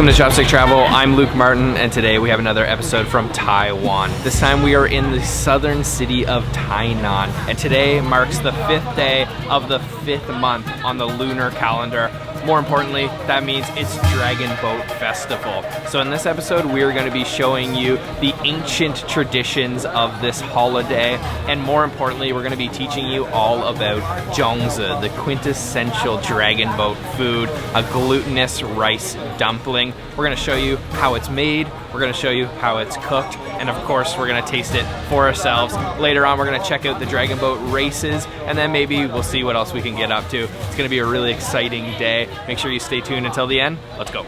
Welcome to Chopstick Travel. I'm Luke Martin, and today we have another episode from Taiwan. This time we are in the southern city of Tainan, and today marks the 5th day of the 5th month on the Lunar Calendar. More importantly, that means it's Dragon Boat Festival. So in this episode, we're going to be showing you the ancient traditions of this holiday, and more importantly, we're going to be teaching you all about Zongzi, the quintessential dragon boat food, a glutinous rice dumpling. We're going to show you how it's made, we're going to show you how it's cooked, and of course, we're going to taste it for ourselves. Later on, we're going to check out the dragon boat races, and then maybe we'll see what else we can get up to. It's going to be a really exciting day. Make sure you stay tuned until the end. Let's go.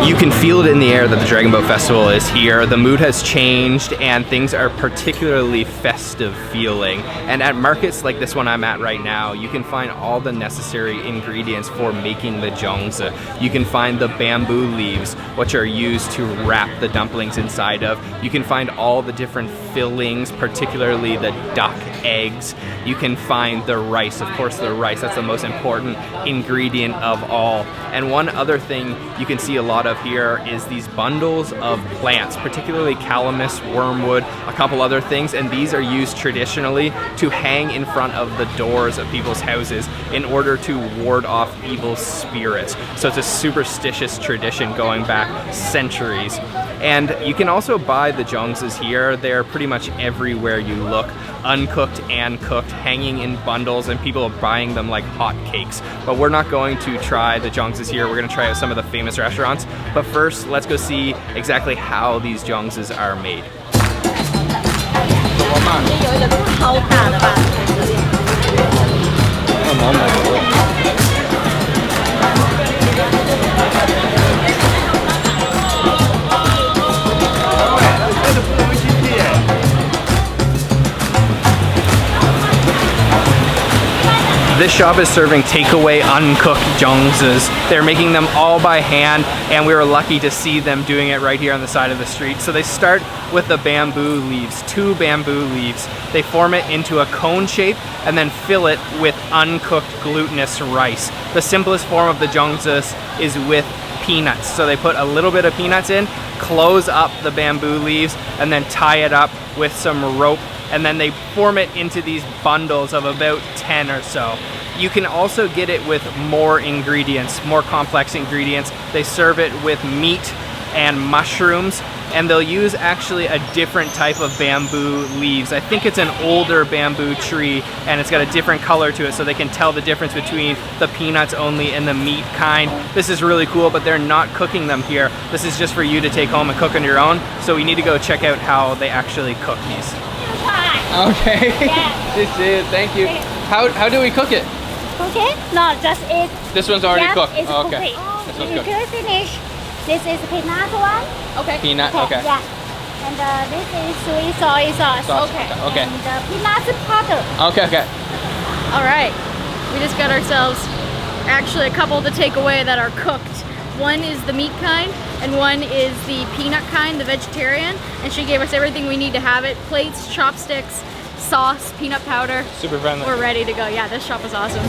You can feel it in the air that the Dragon Boat Festival is here. The mood has changed and things are particularly festive feeling. And at markets like this one I'm at right now, you can find all the necessary ingredients for making the zongzi. You can find the bamboo leaves, which are used to wrap the dumplings inside of. You can find all the different fillings, particularly the duck eggs. You can find the rice, of course the rice, that's the most important ingredient of all. And one other thing you can see a lot of here is these bundles of plants, particularly Calamus, Wormwood, a couple other things, and these are used traditionally to hang in front of the doors of people's houses in order to ward off evil spirits. So it's a superstitious tradition going back centuries. And you can also buy the zongzis here. They're pretty much everywhere you look, uncooked and cooked, hanging in bundles, and people are buying them like hotcakes. But we're not going to try the zongzis here. We're going to try out some of the famous restaurants. But first, let's go see exactly how these zongzis are made. This shop is serving takeaway uncooked zongzis. They're making them all by hand, and we were lucky to see them doing it right here on the side of the street. So they start with the bamboo leaves, 2 bamboo leaves. They form it into a cone shape and then fill it with uncooked glutinous rice. The simplest form of the zongzis is with peanuts. So they put a little bit of peanuts in, close up the bamboo leaves, and then tie it up with some rope, and then they form it into these bundles of about 10 or so. You can also get it with more ingredients, more complex ingredients. They serve it with meat and mushrooms, and they'll use actually a different type of bamboo leaves. I think it's an older bamboo tree, and it's got a different color to it, so they can tell the difference between the peanuts only and the meat kind. This is really cool, but they're not cooking them here. This is just for you to take home and cook on your own, so we need to go check out how they actually cook these. Okay, Yeah. This is, thank you. How do we cook it? Cook it? No, just eat. This one's already cooked? It's Oh, okay. cooked. This one's You cooked. can finish. This is peanut one. Okay. Peanut, okay. Yeah. And this is sweet soy sauce. Okay. And peanut powder. Okay. All right, we just got ourselves actually a couple to take away that are cooked. One is the meat kind and one is the peanut kind, the vegetarian, and she gave us everything we need to have it. Plates, chopsticks, sauce, peanut powder. Super friendly. We're ready to go. Yeah, this shop is awesome.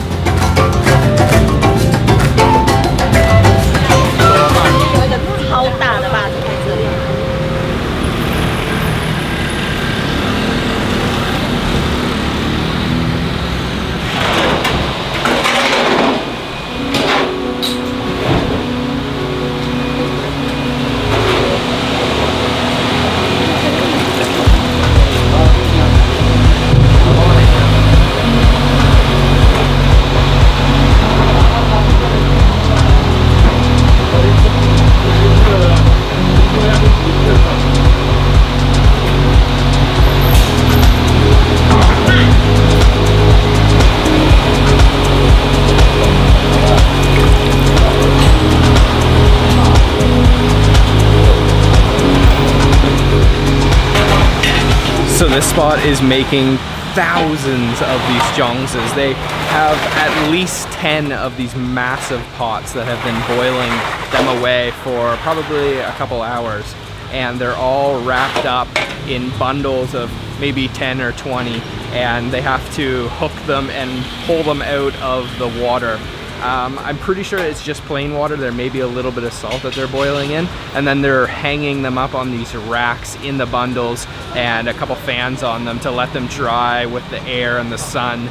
So this spot is making thousands of these zongzis. They have at least 10 of these massive pots that have been boiling them away for probably a couple hours. And they're all wrapped up in bundles of maybe 10 or 20, and they have to hook them and pull them out of the water. I'm pretty sure it's just plain water. There may be a little bit of salt that they're boiling in, and then they're hanging them up on these racks in the bundles and a couple fans on them to let them dry with the air and the sun,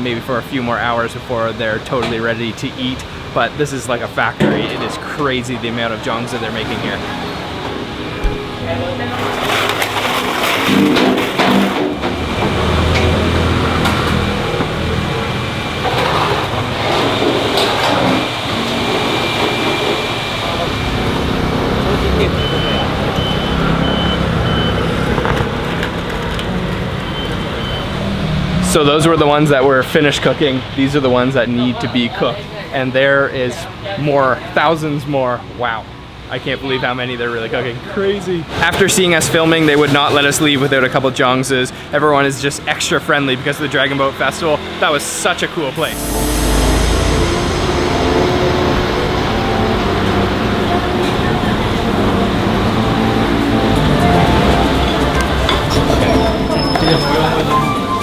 maybe for a few more hours before they're totally ready to eat. But this is like a factory. It is crazy the amount of zongzi they're making here. So those were the ones that were finished cooking. These are the ones that need to be cooked. And there is more, thousands more. Wow. I can't believe how many they're really cooking. Crazy. After seeing us filming, they would not let us leave without a couple zongzis. Everyone is just extra friendly because of the Dragon Boat Festival. That was such a cool place.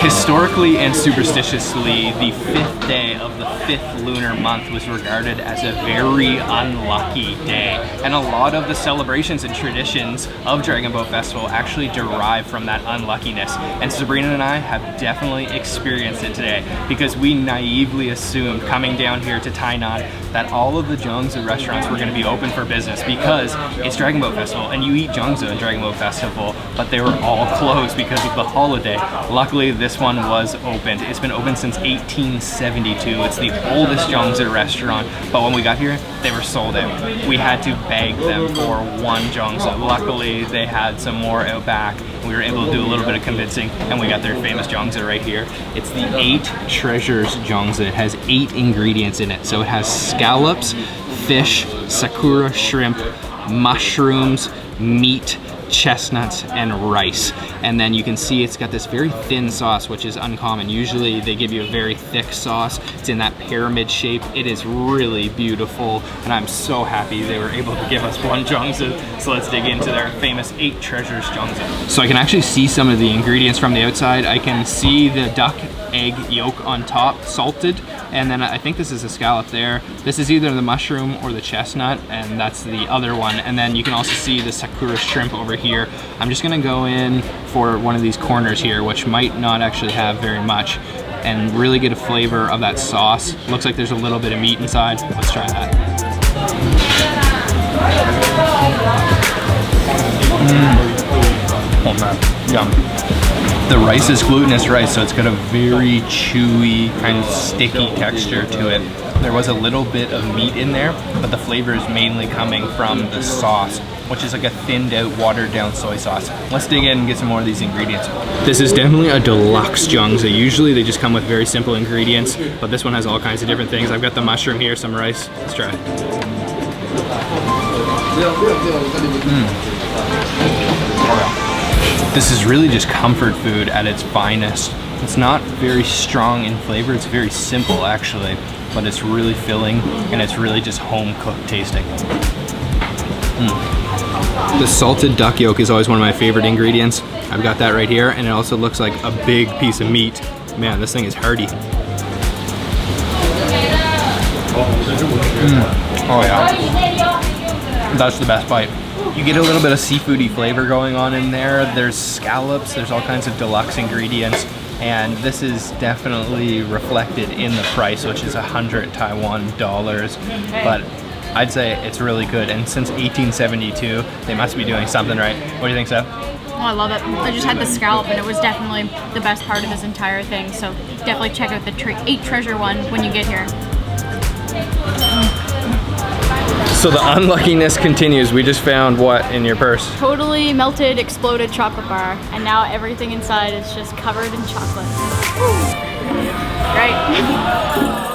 Historically and superstitiously, the 5th day of the 5th lunar month was regarded as a very unlucky day. And a lot of the celebrations and traditions of Dragon Boat Festival actually derive from that unluckiness. And Sabrina and I have definitely experienced it today because we naively assumed coming down here to Tainan that all of the zongzi restaurants were going to be open for business because it's Dragon Boat Festival and you eat zongzi in Dragon Boat Festival, but they were all closed because of the holiday. Luckily, this one was opened. It's been open since 1872. It's the oldest zongzi restaurant, but when we got here, they were sold out. We had to beg them for one zongzi. Luckily, they had some more out back. We were able to do a little bit of convincing, and we got their famous zongzi right here. It's the 8 Treasures Zongzi. It has 8 ingredients in it. So it has scallops, fish, sakura shrimp, mushrooms, meat, chestnuts, and rice. And then you can see it's got this very thin sauce, which is uncommon. Usually they give you a very thick sauce. It's in that pyramid shape. It is really beautiful, and I'm so happy they were able to give us one zongzi. So let's dig into their famous 8 Treasures Zongzi. So I can actually see some of the ingredients from the outside. I can see the duck egg yolk on top, salted, and then I think this is a scallop there. This is either the mushroom or the chestnut, and that's the other one. And then you can also see the sakura shrimp over here. I'm just gonna go in for one of these corners here, which might not actually have very much, and really get a flavor of that sauce. Looks like there's a little bit of meat inside. Let's try that. Oh man, yum. The rice is glutinous rice, so it's got a very chewy, kind of sticky texture to it. There was a little bit of meat in there, but the flavor is mainly coming from the sauce, which is like a thinned out, watered down soy sauce. Let's dig in and get some more of these ingredients. This is definitely a deluxe zongzi. Usually they just come with very simple ingredients, but this one has all kinds of different things. I've got the mushroom here, some rice. Let's try it. This is really just comfort food at its finest. It's not very strong in flavor, it's very simple actually, but it's really filling and it's really just home cooked tasting. The salted duck yolk is always one of my favorite ingredients. I've got that right here, and it also looks like a big piece of meat. Man, this thing is hearty. Oh yeah, that's the best bite. You get a little bit of seafoody flavor going on in there. There's scallops, there's all kinds of deluxe ingredients, and this is definitely reflected in the price, which is 100 Taiwan dollars. But I'd say it's really good, and since 1872, they must be doing something right. What do you think, Seth? Oh, I love it. I just had the scallop, and it was definitely the best part of this entire thing. So definitely check out the 8 Treasure one when you get here. So the unluckiness continues. We just found what in your purse? Totally melted, exploded chocolate bar, and now everything inside is just covered in chocolate. Right?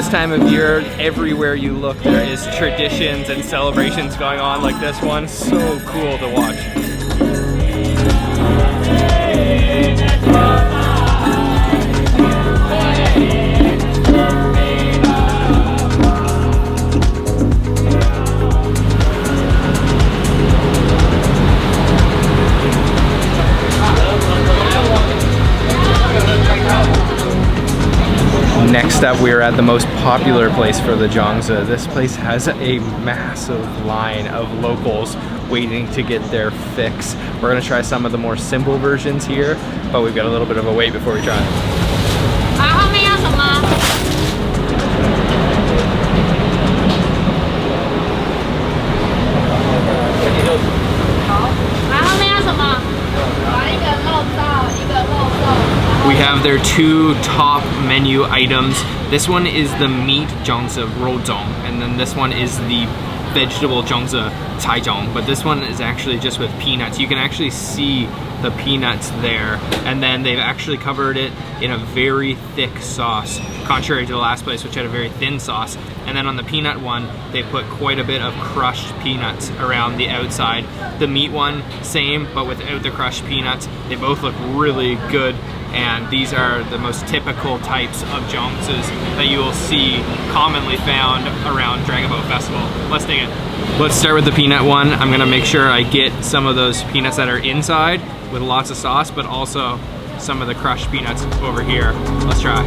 this time of year, everywhere you look, there is traditions and celebrations going on like this one. So cool to watch. Next up, we are at the most popular place for the Zongzi. This place has a massive line of locals waiting to get their fix. We're gonna try some of the more simple versions here, but we've got a little bit of a wait before we try it. We have their two top menu items. This one is the meat zongzi rozong, and then this one is the vegetable zongzi caizong. But this one is actually just with peanuts. You can actually see the peanuts there, and then they've actually covered it in a very thick sauce, contrary to the last place, which had a very thin sauce. And then on the peanut one, they put quite a bit of crushed peanuts around the outside. The meat one, same, but without the crushed peanuts. They both look really good. And these are the most typical types of zongzis that you will see commonly found around Dragon Boat Festival. Let's dig in. Let's start with the peanut one. I'm gonna make sure I get some of those peanuts that are inside with lots of sauce, but also some of the crushed peanuts over here. Let's try.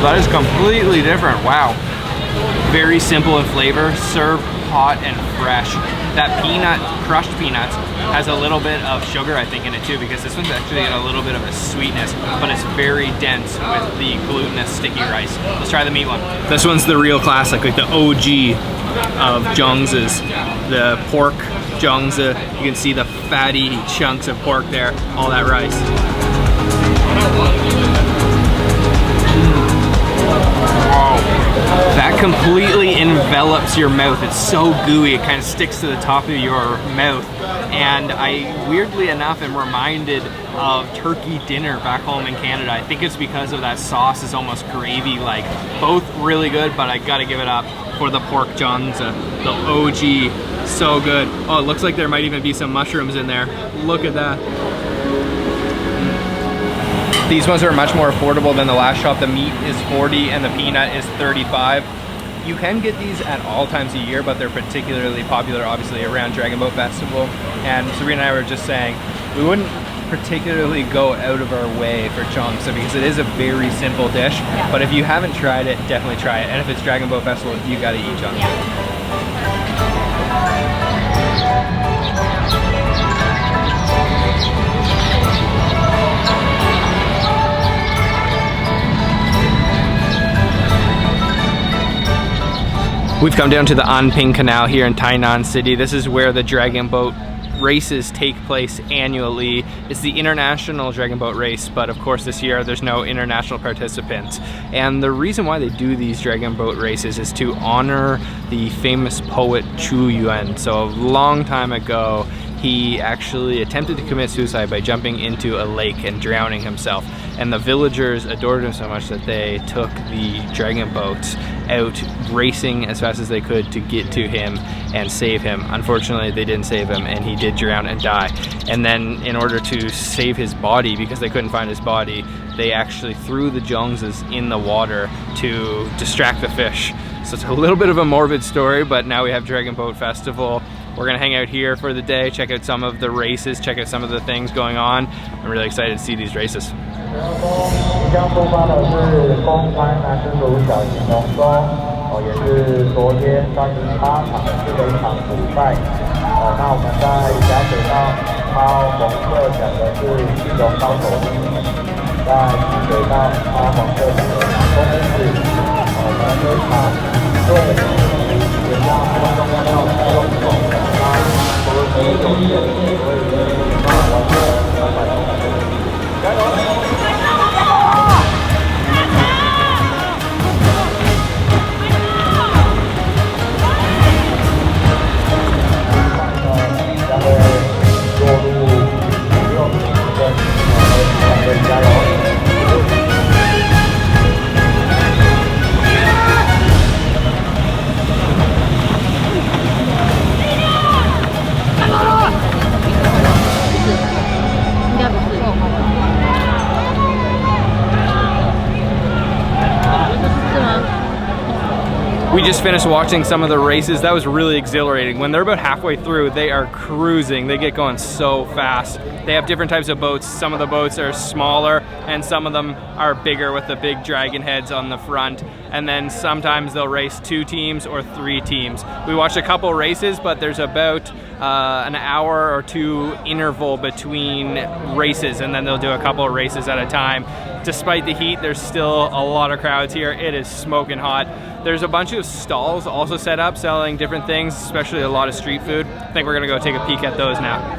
That is completely different, wow. Very simple in flavor, served hot and fresh. That peanut, crushed peanuts, has a little bit of sugar, I think, in it too, because this one's actually got a little bit of a sweetness, but it's very dense with the glutinous sticky rice. Let's try the meat one. This one's the real classic, like the OG of zongzis. The pork zongzi, you can see the fatty chunks of pork there, all that rice. That completely envelops your mouth. It's so gooey, it kind of sticks to the top of your mouth. And I, weirdly enough, am reminded of turkey dinner back home in Canada. I think it's because of that sauce is almost gravy-like. Both really good, but I gotta give it up for the pork zongzi, the OG. So good. Oh, it looks like there might even be some mushrooms in there. Look at that. These ones are much more affordable than the last shop. The meat is 40 and the peanut is 35. You can get these at all times of year, but they're particularly popular obviously around Dragon Boat Festival. And Sabrina and I were just saying, we wouldn't particularly go out of our way for zongzi because it is a very simple dish. Yeah. But if you haven't tried it, definitely try it. And if it's Dragon Boat Festival, you gotta eat zongzi. Yeah. We've come down to the Anping Canal here in Tainan City. This is where the Dragon Boat races take place annually. It's the international Dragon Boat race, but of course this year there's no international participants. And the reason why they do these Dragon Boat races is to honor the famous poet Qu Yuan. So a long time ago, he actually attempted to commit suicide by jumping into a lake and drowning himself. And the villagers adored him so much that they took the dragon boats out racing as fast as they could to get to him and save him. Unfortunately, they didn't save him and he did drown and die. And then in order to save his body, because they couldn't find his body, they actually threw the zongzis in the water to distract the fish. So it's a little bit of a morbid story, but now we have Dragon Boat Festival. We're gonna hang out here for the day, check out some of the races, check out some of the things going on. I'm really excited to see these races. 将出发的是公开男子组小型龙舟，也是昨天38场是的一场主赛。那我们在下水道抛红色奖的是金龙高手在清水道抛黄色奖的南宫子。我们这场对也让观众要用手拉，我们第一种所以完全加油！ 加油！ We just finished watching some of the races. That was really exhilarating. When they're about halfway through, they are cruising. They get going so fast. They have different types of boats. Some of the boats are smaller and some of them are bigger with the big dragon heads on the front. And then sometimes they'll race 2 teams or 3 teams. We watched a couple races, but there's about an hour or 2 interval between races, and then they'll do a couple of races at a time. Despite the heat, there's still a lot of crowds here. It is smoking hot. There's a bunch of stalls also set up selling different things, especially a lot of street food. I think we're gonna go take a peek at those now.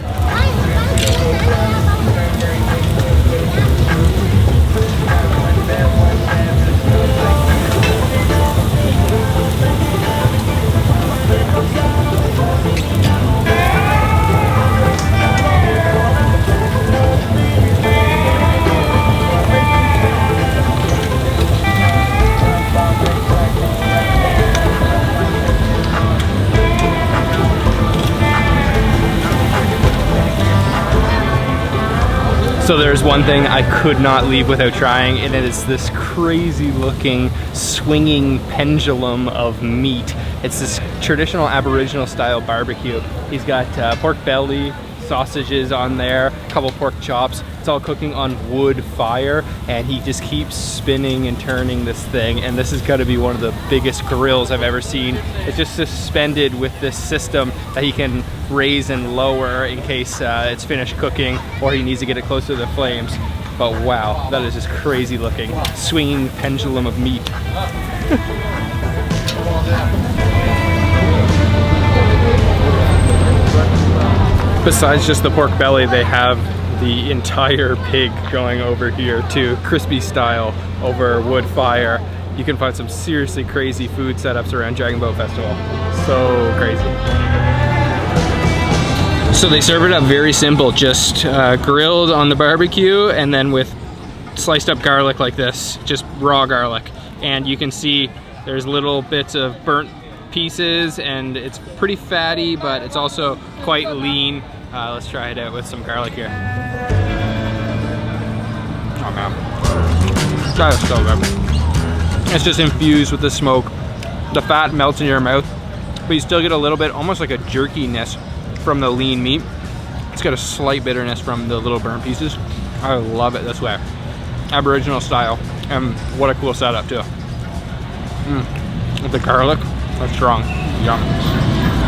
So there's one thing I could not leave without trying, and it is this crazy looking swinging pendulum of meat. It's this traditional Aboriginal style barbecue. He's got pork belly, sausages on there, a couple pork chops. It's all cooking on wood fire, and he just keeps spinning and turning this thing, and this has got to be one of the biggest grills I've ever seen. It's just suspended with this system that he can raise and lower in case it's finished cooking or he needs to get it close to the flames. But wow, that is just crazy looking. Swinging pendulum of meat. Besides just the pork belly, they have the entire pig going over here too, crispy style over wood fire. You can find some seriously crazy food setups around Dragon Boat Festival. So crazy. So they serve it up very simple, just grilled on the barbecue and then with sliced up garlic like this, just raw garlic. And you can see there's little bits of burnt pieces and it's pretty fatty, but it's also quite lean. Let's try it out with some garlic here. Oh man, that is so good. It's just infused with the smoke. The fat melts in your mouth, but you still get a little bit, almost like a jerkiness from the lean meat. It's got a slight bitterness from the little burnt pieces. I love it this way. Aboriginal style, and what a cool setup too. With the garlic, that's strong. Yum.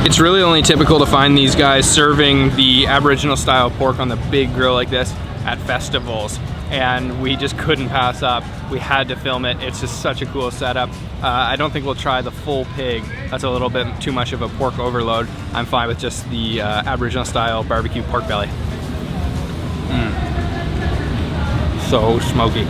It's really only typical to find these guys serving the Aboriginal style pork on the big grill like this at festivals, and we just couldn't pass up. We had to film it. It's just such a cool setup. I don't think we'll try the full pig. That's a little bit too much of a pork overload. I'm fine with just the Aboriginal style barbecue pork belly. So smoky.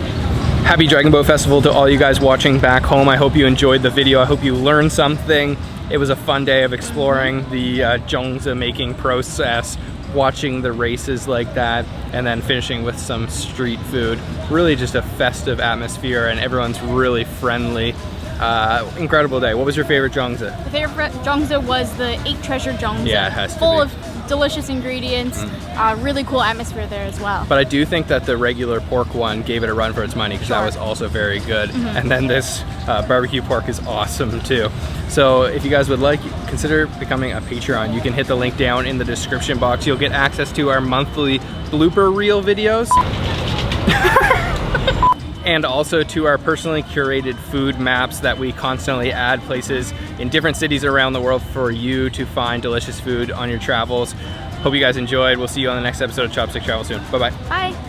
Happy Dragon Boat Festival to all you guys watching back home. I hope you enjoyed the video. I hope you learned something. It was a fun day of exploring the Zongzi making process, watching the races like that, and then finishing with some street food. Really just a festive atmosphere, and everyone's really friendly. Incredible day. What was your favorite Zongzi? The favorite Zongzi was the 8 Treasure Zongzi. Yeah, it has to Full be. of delicious ingredients, really cool atmosphere there as well. But I do think that the regular pork one gave it a run for its money, because that was also very good. And then this barbecue pork is awesome too. So if you guys would like, consider becoming a Patreon. You can hit the link down in the description box. You'll get access to our monthly blooper reel videos. And also to our personally curated food maps that we constantly add places in different cities around the world for you to find delicious food on your travels. Hope you guys enjoyed. We'll see you on the next episode of Chopstick Travel soon. Bye-bye. Bye.